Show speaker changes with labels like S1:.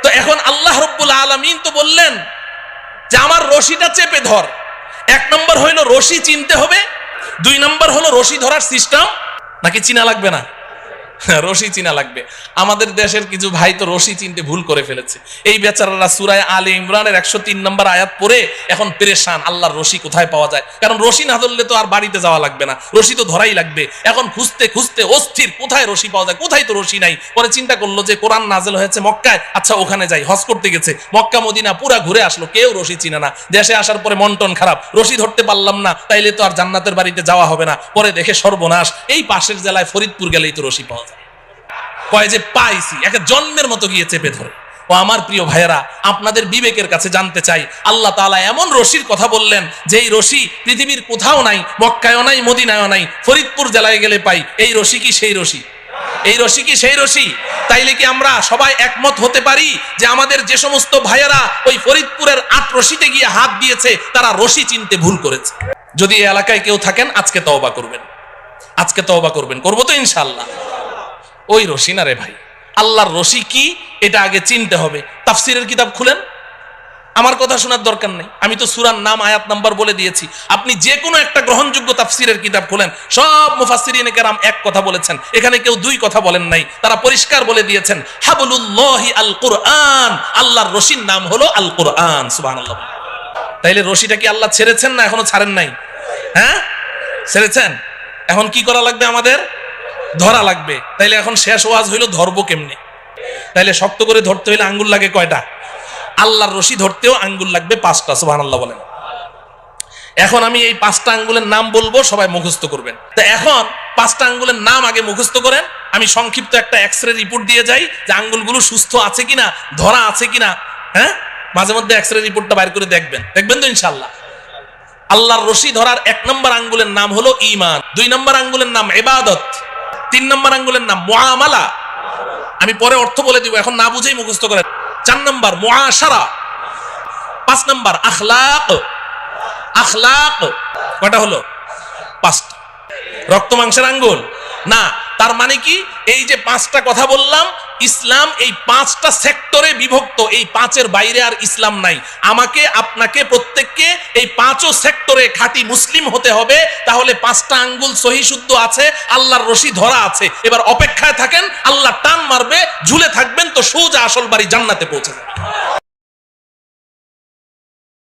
S1: তো এখন আল্লাহ রাব্বুল আলামিন তো বললেন যে আমার রশিটা চেপে ধর। এক নম্বর হইলো রশি চিনতে হবে, দুই নম্বর হলো রশি ধরার সিস্টেম নাকি চিনা লাগবে না? রশি চিনা লাগবে। আমাদের দেশের কিছু ভাই তো রশি চিনতে ভুল করে ফেলেছে। এই বেচারারা সূরা আলে ইমরানের 103 নম্বর আয়াত পড়ে এখন পেরেশান, আল্লাহর রশি কোথায় পাওয়া যায়। কারণ রশি না ধরলে তো আর বাড়িতে যাওয়া লাগবে না, রশি তো ধরাই লাগবে। এখন খুঁজতে খুঁজতে অস্থির, কোথায় রশি পাওয়া যায়, কোথায় তো রশি নাই। পরে চিন্তা করলো যে কোরআন নাজেল হয়েছে মক্কায়, আচ্ছা ওখানে যাই। হজ করতে গেছে, মক্কা মদিনা পুরা ঘুরে আসলো, কেউ রশি চিনে না। দেশে আসার পরে মন টন খারাপ, রশি ধরতে পারলাম না, তাইলে তো আর জান্নাতের বাড়িতে যাওয়া হবে না। পরে দেখে সর্বনাশ, এই পাশের জেলায় ফরিদপুর গেলেই তো রশি পাওয়া যায়। কয় যে পাইছি, একটা জন্মের মতো গিয়ে চেপে ধরে। ও আমার প্রিয় ভাইয়েরা, আপনাদের বিবেকের কাছে জানতে চাই, আল্লাহ তাআলা এমন রশির কথা বললেন যেই রশি পৃথিবীর কোথাও নাই, মক্কায়ও নাই, মদিনায়ও নাই, ফরিদপুর জেলায় গেলে পাই। এই রশি কি সেই রশি? এই রশি কি সেই রশি? তাইলে কি আমরা সবাই একমত হতে পারি যে আমাদের যে সমস্ত ভাইয়েরা ওই ফরিদপুরের 8 রশিতে গিয়ে হাত দিয়েছে তারা রশি চিনতে ভুল করেছে? যদি এই এলাকায় কেউ থাকেন আজকে তওবা করবেন, আজকে তওবা করবেন। করবো তো ইনশাআল্লাহ। ওই রশি না রে ভাই, আল্লাহর রশি কি এটা আগে চিনতে হবে। তাফসীরের কিতাব খুলেন, আমার কথা শোনার দরকার নেই, আমি তো সূরার নাম আয়াত নাম্বার বলে দিয়েছি। আপনি যে কোনো একটা গ্রহণযোগ্য তাফসীরের কিতাব খুলেন, সব মুফাসসিরিনে কেরাম এক কথা বলেছেন, এখানে কেউ দুই কথা বলেন নাই। তারা পরিষ্কার বলে দিয়েছেন হাবলুল্লাহি আল কুরআন, আল্লাহর রশির নাম হলো আল কুরআন। সুবহানাল্লাহ। তাইলে রশিটা কি আল্লাহ ছেড়েছেন না এখনো ছাড়েন নাই? হ্যাঁ ছেড়েছেন। এখন কি করা লাগবে? আমাদের ধরা লাগবে। তাইলে এখন শেষ ওয়াজ হইলো ধরবো কেমনে? তাইলে শক্ত করে ধরতে হইলে আঙ্গুল লাগে কয়টা? আল্লাহর রশি ধরতেও আঙ্গুল লাগবে 5টা। সুবহানাল্লাহ বলেন। এখন আমি এই 5টা আঙ্গুলের নাম বলবো, সবাই মুখস্থ করবেন। তো এখন 5টা আঙ্গুলের নাম আগে মুখস্থ করেন, আমি সংক্ষিপ্ত একটা এক্সরে রিপোর্ট দিয়ে যাই যে আঙ্গুলগুলো সুস্থ আছে কিনা, ধরা আছে কিনা। হ্যাঁ, মাঝে মধ্যে এক্সরে রিপোর্টটা বাইর করে দেখবেন, দেখবেন তো ইনশাআল্লাহ। আল্লাহর রশি ধরার 1 নম্বর আঙ্গুলের নাম হলো ঈমান, 2 নম্বর আঙ্গুলের নাম ইবাদত, 3 নম্বর আঙ্গুলের নাম মুআমালা। আমি পরে অর্থ বলে দিব, এখন না বুঝেই মুখস্থ করেন। 4 নম্বর মুআশারা, 5 নম্বর আখলাক। আখলাক কয়টা হলো? 5টা। রক্ত মাংসের আঙ্গুল না। তার মানে কি, এই যে 5টা কথা বললাম, ইসলাম এই 5টা সেক্টরে বিভক্ত, এই 5-এর বাইরে আর ইসলাম নাই। আমাকে আপনাকে প্রত্যেককে এই 5ও সেক্টরে খাঁটি মুসলিম হতে হবে। তাহলে 5টা আঙ্গুল সহি শুদ্ধ আছে, আল্লাহর রশি ধরা আছে। এবার অপেক্ষায় থাকেন, আল্লাহ টান মারবে, ঝুলে থাকবেন তো সোজা আসল বাড়ি জান্নাতে পৌঁছে যাবে।